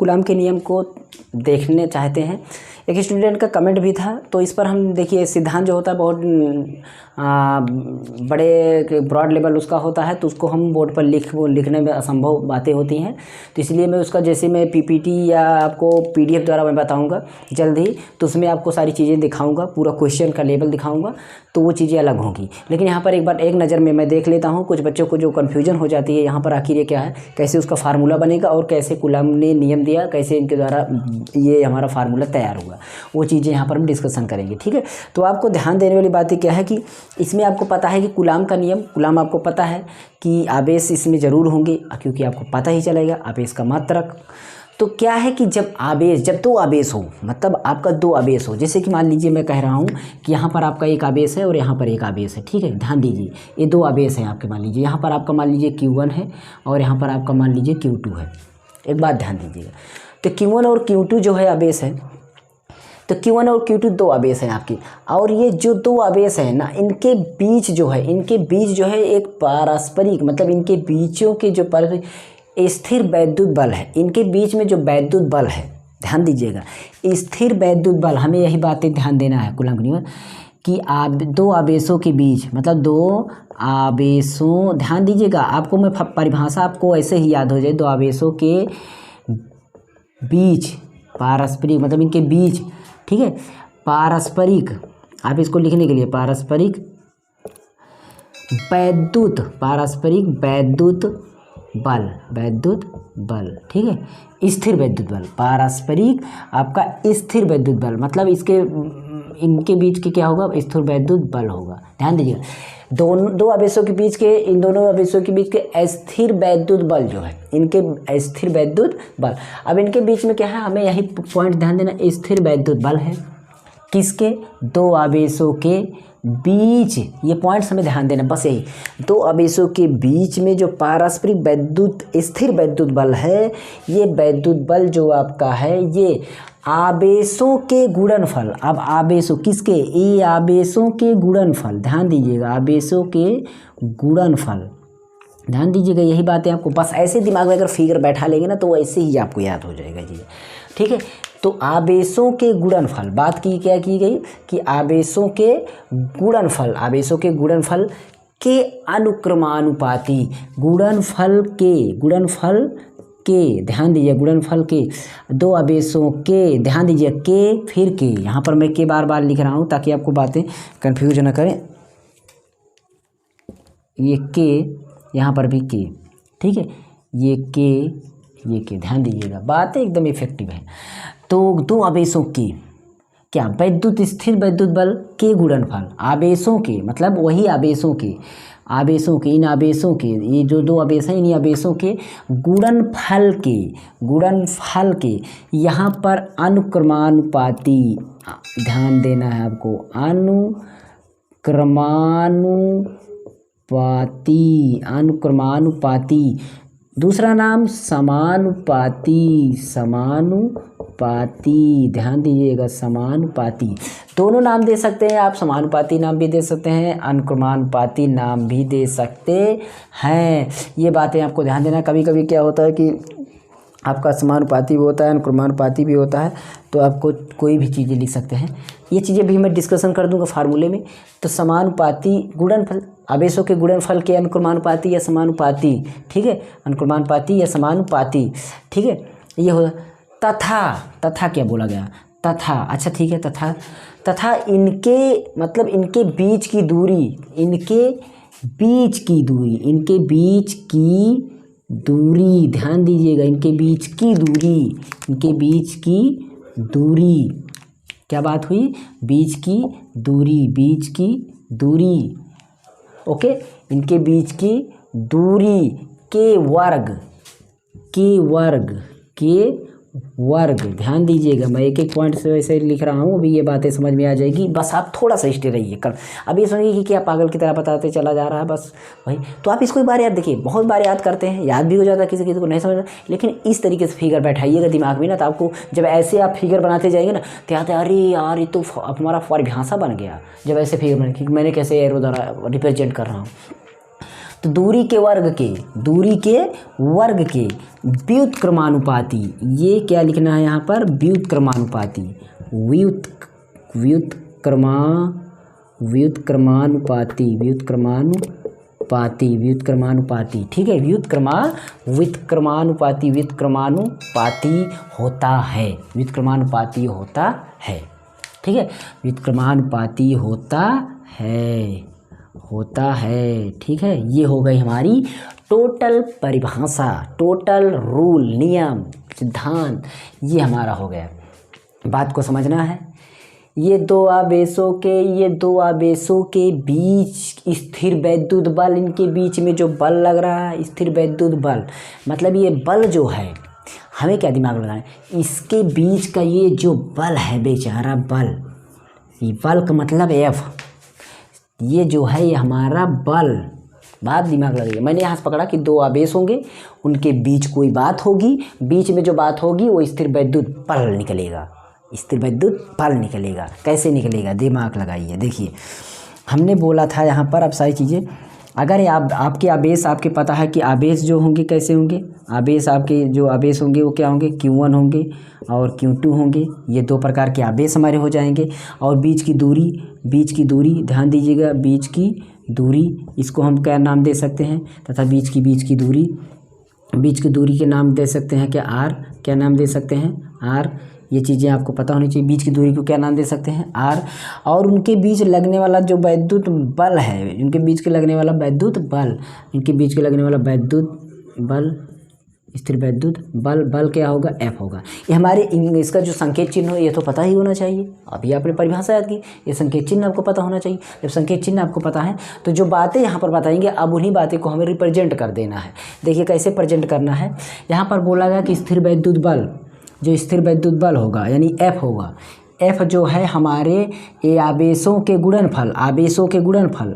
Coulomb के नियम को देखने चाहते हैं। एक स्टूडेंट का कमेंट भी था, तो इस पर हम देखिए सिद्धांत जो होता है बहुत बड़े ब्रॉड लेवल उसका होता है, तो उसको हम बोर्ड पर लिखने में असंभव बातें होती हैं। तो इसलिए मैं उसका जैसे मैं पीपीटी या आपको पीडीएफ द्वारा मैं बताऊंगा जल्द ही, तो उसमें आपको सारी चीज़ें दिखाऊंगा, पूरा क्वेश्चन का लेवल दिखाऊंगा, तो वो चीज़ें अलग होंगी। लेकिन यहाँ पर एक बार एक नज़र में मैं देख लेता हूँ, कुछ बच्चों को जो कन्फ्यूजन हो जाती है यहाँ पर आखिर ये क्या है, कैसे उसका फार्मूला बनेगा और कैसे कूलाम ने नियम दिया, कैसे इनके द्वारा ये हमारा फार्मूला तैयार हुआ, वो चीज़ें यहाँ पर हम डिस्कशन करेंगे। ठीक है, तो आपको ध्यान देने वाली बात क्या है कि इसमें आपको पता है कि कूलाम का नियम, कूलाम आपको पता है कि आवेश इसमें ज़रूर होंगे, क्योंकि आपको पता ही चलेगा आवेश का मात्रक। तो क्या है कि जब दो आवेश हो, मतलब आपका दो आवेश हो, जैसे कि मान लीजिए मैं कह रहा हूँ कि यहाँ पर आपका एक आवेश है और यहाँ पर एक आवेश है। ठीक है, ध्यान दीजिए, ये दो आवेश हैं आपके। मान लीजिए यहाँ पर आपका मान लीजिए Q1 है और यहाँ पर आपका मान लीजिए Q2 है। एक बात ध्यान दीजिएगा, तो Q1 और Q2 जो है आवेश है, तो Q1 और Q2 दो आवेश हैं आपकी, और ये जो दो आवेश हैं ना, इनके बीच जो है एक पारस्परिक, मतलब इनके बीचों के जो स्थिर वैद्युत बल है, इनके बीच में जो वैद्युत बल है, ध्यान दीजिएगा, स्थिर वैद्युत बल, हमें यही बातें ध्यान देना है कूलाम के नियम कि दो आवेशों के बीच, मतलब दो आवेशों, ध्यान दीजिएगा, आपको मैं परिभाषा आपको ऐसे ही याद हो जाए, दो आवेशों के बीच पारस्परिक, मतलब इनके बीच, ठीक है, पारस्परिक, आप इसको लिखने के लिए पारस्परिक वैद्युत बल, ठीक है, स्थिर वैद्युत बल, पारस्परिक आपका स्थिर वैद्युत बल, मतलब इनके बीच के क्या होगा, स्थिर वैद्युत बल होगा। ध्यान दीजिएगा, दो आवेशों के बीच के, इन दोनों आवेशों के बीच के स्थिर वैद्युत बल जो है, इनके स्थिर वैद्युत बल। अब इनके बीच में क्या है, हमें यही पॉइंट ध्यान देना, स्थिर वैद्युत बल है किसके, दो आवेशों के बीच, ये पॉइंट्स हमें ध्यान देना, बस यही, दो आवेशों के बीच में जो पारस्परिक स्थिर वैद्युत बल है, ये वैद्युत बल जो आपका है, ये आवेशों के गुणनफल, अब आवेशों किसके, ये आवेशों के गुणनफल, ध्यान दीजिएगा, आवेशों के गुणनफल, ध्यान दीजिएगा, यही बात है। आपको बस ऐसे दिमाग में अगर फिगर बैठा लेंगे ना, तो ऐसे ही आपको याद हो जाएगा जी। ठीक है, तो आवेशों के गुणनफल, बात क्या की गई कि आवेशों के गुणनफल के अनुक्रमानुपाती, गुणनफल के, ध्यान दीजिए, गुणनफल के, दो आवेशों के, ध्यान दीजिए, के फिर के, यहाँ पर मैं के बार बार लिख रहा हूँ ताकि आपको बातें कंफ्यूज न करें, ये के, यहाँ पर भी के, ठीक है, ये के, ध्यान दीजिएगा, बातें एकदम इफेक्टिव है। तो दो आवेशों के क्या, स्थिर वैद्युत बल के गुणनफल, आवेशों के, मतलब वही आवेशों के, इन आवेशों के, ये जो दो आवेश हैं, इन आवेशों के गुणनफल के, यहाँ पर अनुक्रमानुपाती, ध्यान देना है आपको, अनुक्रमानुपाती, दूसरा नाम समानुपाती, ध्यान दीजिएगा, समानुपाती, दोनों नाम दे सकते हैं आप, समानुपाती नाम भी दे सकते हैं, अनुक्रमानुपाती नाम भी दे सकते हैं। ये बातें आपको ध्यान देना। कभी कभी क्या होता है कि आपका समानुपाती भी होता है, अनुक्रमानुपाती भी होता है, तो आपको कोई भी चीज़ें लिख सकते हैं। ये चीज़ें भी मैं डिस्कशन कर दूंगा फार्मूले में। तो समानुपाती गुणनफल, आवेशों के गुणनफल के अनुक्रमानुपाती या समानुपाती, ठीक है, अनुक्रमानुपाती या समानुपाती, ठीक है, ये हो। तथा क्या बोला गया, तथा, अच्छा ठीक है, तथा इनके, मतलब इनके बीच की दूरी, ध्यान दीजिएगा, इनके बीच की दूरी, क्या बात हुई, बीच की दूरी, ओके, इनके बीच की दूरी के वर्ग, ध्यान दीजिएगा, मैं एक एक पॉइंट से वैसे लिख रहा हूँ, अभी ये बातें समझ में आ जाएगी, बस आप थोड़ा सा स्टे रहिए। कल अभी सुनिए कि क्या पागल की तरह बताते चला जा रहा है, बस वही। तो आप इसको एक बार याद देखिए, बहुत बार याद करते हैं, याद भी हो जाता है, किसी को नहीं समझ, लेकिन इस तरीके से फिगर बैठाइएगा दिमाग में ना, तो आपको जब ऐसे आप फिगर बनाते जाएंगे ना, तो याद है, अरे यार ये तो हमारा परिभाषा बन गया, जब ऐसे फिगर बने कि मैंने कैसे एरो द्वारा रिप्रेजेंट कर रहा हूँ। तो दूरी के वर्ग के व्युत्क्रमानुपाती, ये क्या लिखना है यहाँ पर, व्युत्क्रमानुपाती, व्युत्क्रमानुपाती, ठीक है, व्युत्क्रमानुपाती होता है, ठीक है, व्युत्क्रमानुपाती होता है, ठीक है। ये हो गई हमारी टोटल परिभाषा, टोटल रूल, नियम, सिद्धांत, ये हमारा हो गया। बात को समझना है, ये दो आवेशों के बीच स्थिर वैद्युत बल, इनके बीच में जो बल लग रहा है स्थिर वैद्युत बल, मतलब ये बल जो है, हमें क्या दिमाग लगाना है, इसके बीच का ये जो बल है बेचारा बल, ये बल का मतलब F, ये जो है ये हमारा बल, बात दिमाग लगाइए। मैंने यहाँ से पकड़ा कि दो आवेश होंगे, उनके बीच कोई बात होगी, बीच में जो बात होगी वो स्थिर वैद्युत बल निकलेगा, कैसे निकलेगा, दिमाग लगाइए। देखिए हमने बोला था यहाँ पर, अब सारी चीज़ें, अगर आपके आवेश, आपके पता है कि आवेश जो होंगे कैसे होंगे, आवेश आपके जो आवेश होंगे वो क्या होंगे, Q1 होंगे और Q2 होंगे, ये दो प्रकार के आवेश हमारे हो जाएंगे। और बीच की दूरी ध्यान दीजिएगा, बीच की दूरी, इसको हम क्या नाम दे सकते हैं, तथा बीच की दूरी के नाम दे सकते हैं क्या, R, क्या नाम दे सकते हैं, R, ये चीज़ें आपको पता होनी चाहिए। बीच की दूरी को क्या नाम दे सकते हैं, R। और उनके बीच लगने वाला जो वैद्युत बल है, इनके बीच लगने वाला वैद्युत बल, स्थिर वैद्युत बल क्या होगा, F होगा। ये हमारे इसका जो संकेत चिन्ह हो, ये तो पता ही होना चाहिए। अभी आपने परिभाषा याद की, ये संकेत चिन्ह आपको पता होना चाहिए। जब संकेत चिन्ह आपको पता है तो जो बातें यहाँ पर बताएंगे, अब उन्हीं बातें को हमें रिप्रेजेंट कर देना है। देखिए कैसे प्रेजेंट करना है, यहाँ पर बोला गया कि स्थिर वैद्युत बल होगा यानी F होगा। F जो है हमारे ये आवेशों के गुणनफल,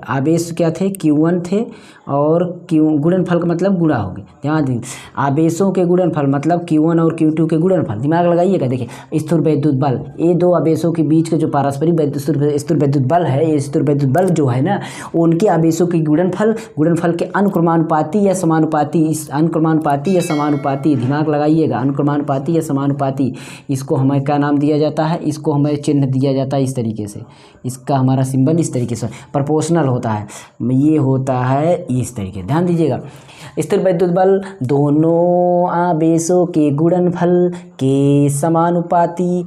आवेश क्या थे, Q1 थे, और गुणनफल का मतलब गुणा हो गए, ध्यान दें, आवेशों के गुणनफल मतलब Q1 और Q2 के गुणनफल, दिमाग लगाइएगा। देखिए स्थिर वैद्युत बल, ये दो आवेशों के बीच का जो पारस्परिक स्थिर वैद्युत बल है, ये स्थिर वैद्युत बल जो है ना, उनके आवेशों के गुणनफल के अनुक्रमानुपाती या समानुपाती, दिमाग लगाइएगा, अनुक्रमानुपाती या समानुपाती, इसको हमें क्या नाम दिया जाता है, इसको हमें चिन्ह दिया जाता है इस तरीके से, इसका हमारा सिंबल इस तरीके से प्रोपोर्शनल होता है, ये होता है इस तरीके, ध्यान दीजिएगा। स्थिर वैद्युत बल दोनों आवेशों के गुणनफल के समानुपाती,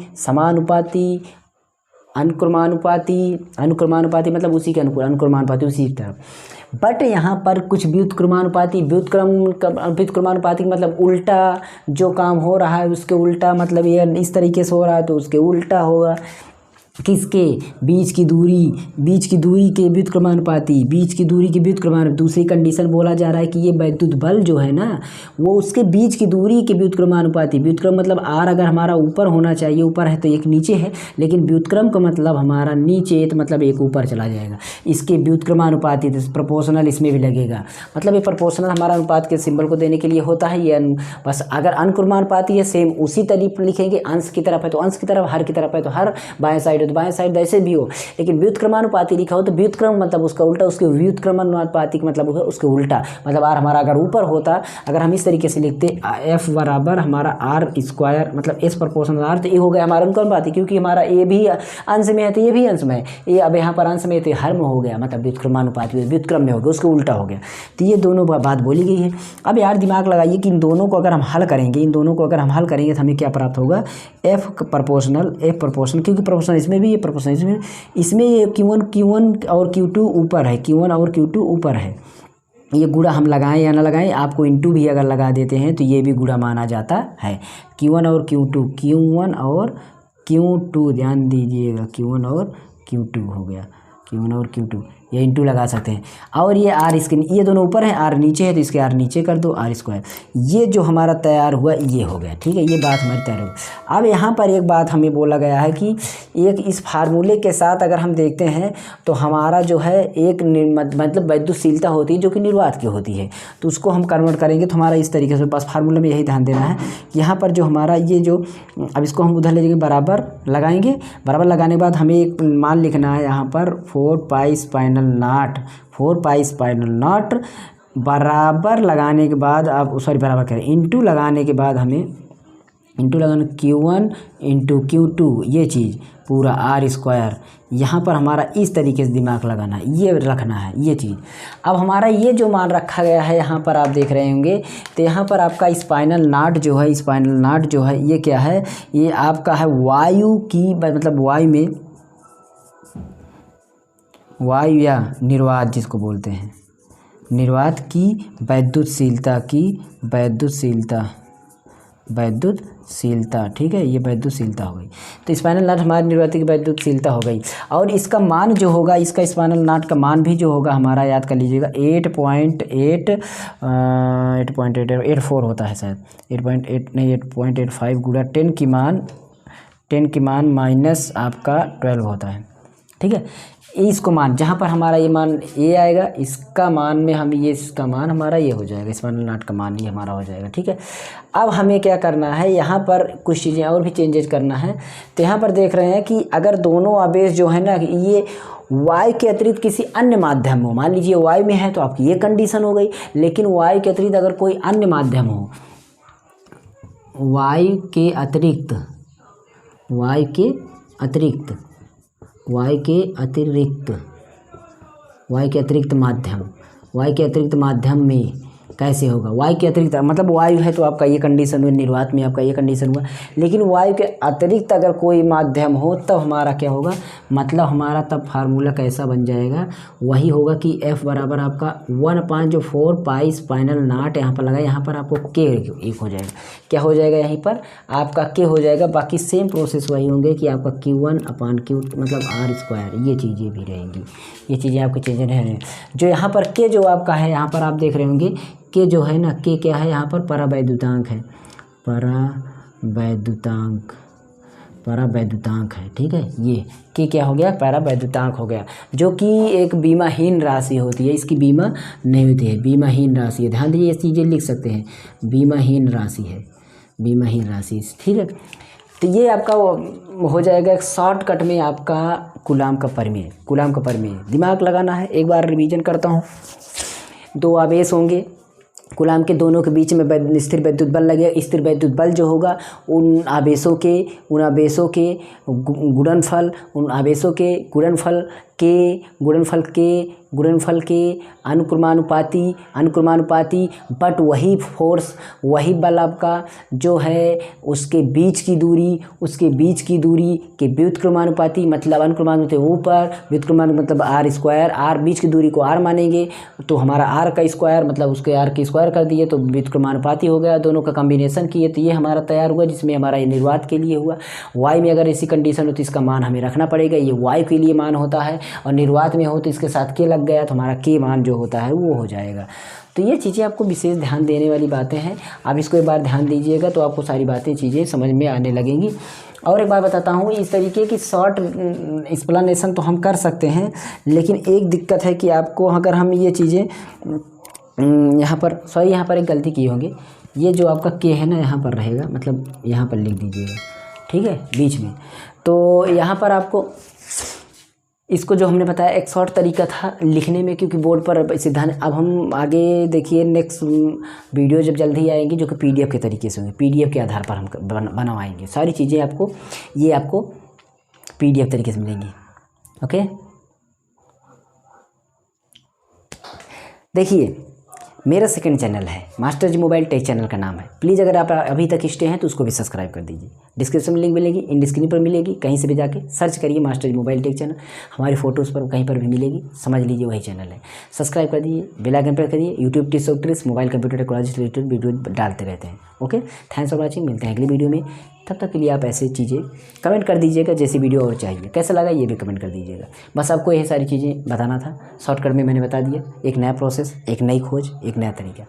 अनुक्रमानुपाती मतलब उसी के अनुकूल, अनुक्रमानुपाती उसी की तरफ। बट यहाँ पर कुछ व्युत्क्रमानुपाती मतलब उल्टा, जो काम हो रहा है उसके उल्टा, मतलब ये इस तरीके से हो रहा है तो उसके उल्टा होगा। किसके, बीच की दूरी के व्युत्क्रमानुपाती, दूसरी कंडीशन बोला जा रहा है कि ये वैद्युत बल जो है ना, वो उसके बीच की दूरी के व्युत्क्रमानुपाती, व्युत्क्रम मतलब R अगर हमारा ऊपर होना चाहिए, ऊपर है तो एक नीचे है, लेकिन व्युत्क्रम का मतलब हमारा नीचे, तो मतलब एक ऊपर चला जाएगा, इसके व्युत्क्रमानुपाती, तो प्रोपोर्शनल इसमें भी लगेगा। मतलब ये प्रोपोर्शनल हमारा अनुपात के सिंबल को देने के लिए होता है ये बस। अगर अनुक्रमानुपाती है सेम उसी तरीके लिखेंगे, अंश की तरफ है तो अंश की तरफ, हर की तरफ है तो हर, बाएं साइड तो बाएं साइड, ऐसे भी हो। लेकिन व्युत्क्रमानुपाती लिखा हो तो व्युत्क्रम मतलब उसका उल्टा, उसके व्युत्क्रमानुपाती मतलब उसके उल्टा, मतलब R हमारा अगर ऊपर होता, अगर हम इस तरीके से लिखते F बराबर हमारा R स्क्वायर मतलब S प्रोपोर्शनल R, तो ये हो गया हमारा अनुक्रमानुपाती, क्योंकि हमारा A भी अंश में है तो ये भी अंश में है, ये अब यहाँ पर अंश में है तो हर में हो गया, मतलब व्युत्क्रमानुपाती व्युत्क्रम में हो गया, उसके उल्टा हो गया। तो ये दोनों बात बोली गई है। अब यार दिमाग लगाइए कि इन दोनों को अगर हम हल करेंगे तो हमें क्या प्राप्त होगा, F प्रोपोर्शनल, क्योंकि प्रोपोर्शनल इसमें भी, ये प्रोपोर्शनल इसमें ये Q1 और Q2 ऊपर है, ये गुणा हम लगाएं या ना लगाएं, आपको इंटू भी अगर लगा देते हैं तो ये भी गुणा माना जाता है। Q1 और Q2 ध्यान दीजिएगा, Q1 और Q2 हो गया, Q1 और Q2 ये इंटू लगा सकते हैं। और ये R इसके, ये दोनों ऊपर है, R नीचे है तो इसके R नीचे कर दो, R स्क्वायर, ये जो हमारा तैयार हुआ ये हो गया, ठीक है, ये बात हमारी तैयार हो। अब यहाँ पर एक बात हमें बोला गया है कि एक इस फार्मूले के साथ अगर हम देखते हैं तो हमारा जो है एक मतलब वैद्युतशीलता होती है जो कि निर्वात की होती है, तो उसको हम कन्वर्ट करेंगे तो हमारा इस तरीके से, बस फार्मूले में यही ध्यान देना है। यहाँ पर जो हमारा ये जो, अब इसको हम उधर ले जाएंगे, बराबर लगाएंगे, बराबर लगाने के बाद हमें एक मान लिखना है यहाँ पर 4 पाई स्पाइनल नॉट बराबर लगाने के बाद आप सॉरी बराबर करें इंटू लगाने के बाद हमें इंटू लगाना Q1 इंटू Q2 ये चीज़ पूरा आर स्क्वायर। यहाँ पर हमारा इस तरीके से दिमाग लगाना है, ये रखना है ये चीज़। अब हमारा ये जो मान रखा गया है यहाँ पर आप देख रहे होंगे, तो यहाँ पर आपका स्पाइनल नाट जो है, स्पाइनल नाट जो है ये क्या है, ये आपका है वायु की मतलब वायु में वायु या निर्वात जिसको बोलते हैं, निर्वात की वैद्युतशीलता ठीक है, ये वैद्युतशीलता हो गई। तो स्पाइनल नाट हमारी निर्वात की वैद्युतशीलता हो गई। और इसका मान जो होगा, इसका स्पाइनल नाट का मान भी जो होगा हमारा, याद कर लीजिएगा 8.84 होता है शायद, 8.8 नहीं 8.85 गुणा 10 की मान माइनस आपका 12 होता है। ठीक है, इसको मान जहाँ पर हमारा ये मान ए आएगा, इसका मान में हम ये इसका मान हमारा ये हो जाएगा, स्पाइनल नाट का मान ये हमारा हो जाएगा। ठीक है, अब हमें क्या करना है, यहाँ पर कुछ चीज़ें और भी चेंजेस करना है। तो यहाँ पर देख रहे हैं कि अगर दोनों आवेश जो है ना, ये वायु के अतिरिक्त किसी अन्य माध्यम हो, मान लीजिए वायु में है तो आपकी ये कंडीशन हो गई, लेकिन वायु के अतिरिक्त अगर कोई अन्य माध्यम हो, वायु के अतिरिक्त माध्यम में कैसे होगा, वायु के अतिरिक्त मतलब वायु है तो आपका ये कंडीशन हुआ, निर्वात में आपका ये कंडीशन हुआ, लेकिन वायु के अतिरिक्त अगर कोई माध्यम हो तब हमारा क्या होगा, मतलब हमारा तब फार्मूला कैसा बन जाएगा, वही होगा कि F बराबर आपका 1/4 पाई स्पाइनल नाट, यहाँ पर लगा, यहाँ पर आपको K एक हो जाएगा, क्या हो जाएगा, यहीं पर आपका K हो जाएगा। बाकी सेम प्रोसेस वही होंगे कि आपका Q1/Q मतलब R स्क्वायर, ये चीज़ें भी रहेंगी, ये चीज़ें आपकी चीज़ें रहेंगी। जो यहाँ पर K जो आपका है, यहाँ पर आप देख रहे होंगे के जो है ना, के क्या है, यहाँ पर परावैद्युतांक है, परावैद्युतांक है। ठीक है, ये के क्या हो गया, परावैद्युतांक हो गया, जो कि एक बीमाहीन राशि होती है, इसकी बीमा नहीं होती है, बीमाहीन राशि है। ध्यान दीजिए, ये चीज़ें लिख सकते हैं, बीमाहीन राशि है, बीमाहीन राशि। ठीक है, तो ये आपका हो जाएगा एक शॉर्टकट में आपका कूलाम का प्रमेय दिमाग लगाना है। एक बार रिवीजन करता हूँ। दो आवेश होंगे, कूलाम के दोनों के बीच में स्थिर वैद्युत बल लगेगा। स्थिर वैद्युत बल जो होगा उन आवेशों के गुणनफल के अनुक्रमानुपाती, बट वही फोर्स, वही बल आपका जो है उसके बीच की दूरी के व्युत्क्रमानुपाती, मतलब अनुक्रमानुपाती ऊपर, व्युत्क्रमानुपाती मतलब R स्क्वायर, R बीच की दूरी को R मानेंगे तो हमारा R का स्क्वायर मतलब उसके R की स्क्वायर कर दिए तो व्युत्क्रमानुपाती हो गया, दोनों का कॉम्बिनेशन किए तो ये हमारा तैयार हुआ, जिसमें हमारा ये निर्वात के लिए हुआ। वायु में अगर ऐसी कंडीशन हो तो इसका मान हमें रखना पड़ेगा, ये वायु के लिए मान होता है, और निर्वात में हो तो इसके साथ के लग गया तो हमारा के मान जो होता है वो हो जाएगा। तो ये चीज़ें आपको विशेष ध्यान देने वाली बातें हैं, आप इसको एक बार ध्यान दीजिएगा तो आपको सारी चीज़ें समझ में आने लगेंगी। और एक बात बताता हूँ, इस तरीके की शॉर्ट एक्सप्लेनेशन तो हम कर सकते हैं, लेकिन एक दिक्कत है कि आपको अगर हम ये चीज़ें यहाँ पर एक गलती की होंगे, ये जो आपका के है ना यहाँ पर रहेगा, मतलब यहाँ पर लिख दीजिएगा, ठीक है, बीच में। तो यहाँ पर आपको इसको जो हमने बताया एक शॉर्ट तरीका था लिखने में, क्योंकि बोर्ड पर सिद्धांत। अब हम आगे देखिए नेक्स्ट वीडियो जब जल्दी आएंगी जो कि PDF के तरीके से होंगे, PDF के आधार पर हम बनवाएंगे सारी चीज़ें, आपको PDF तरीके से मिलेंगी। ओके, देखिए मेरा सेकंड चैनल है मास्टर जी मोबाइल टेक, चैनल का नाम है। प्लीज़ अगर आप अभी तक स्टे हैं तो उसको भी सब्सक्राइब कर दीजिए। डिस्क्रिप्शन में लिंक मिलेगी, इन स्क्रीन पर मिलेगी, कहीं से भी जाके सर्च करिए मास्टर जी मोबाइल टेक चैनल, हमारी फोटोज़ पर कहीं पर भी मिलेगी, समझ लीजिए वही चैनल है। सब्सक्राइब कर दीजिए, बेल आइकन प्रेस करिए। यूट्यूब टिप्स और ट्रिक्स, मोबाइल कंप्यूटर टेक्नोलॉजी से रिलेटेड वीडियो डालते रहते हैं। ओके, थैंक्स फॉर वॉचिंग, मिलते हैं अगली वीडियो में। तब तक के लिए आप ऐसे चीज़ें कमेंट कर दीजिएगा, जैसी वीडियो और चाहिए, कैसा लगा ये भी कमेंट कर दीजिएगा। बस आपको ये सारी चीज़ें बताना था, शॉर्टकट में मैंने बता दिया, एक नया प्रोसेस, एक नई खोज, एक नया तरीका।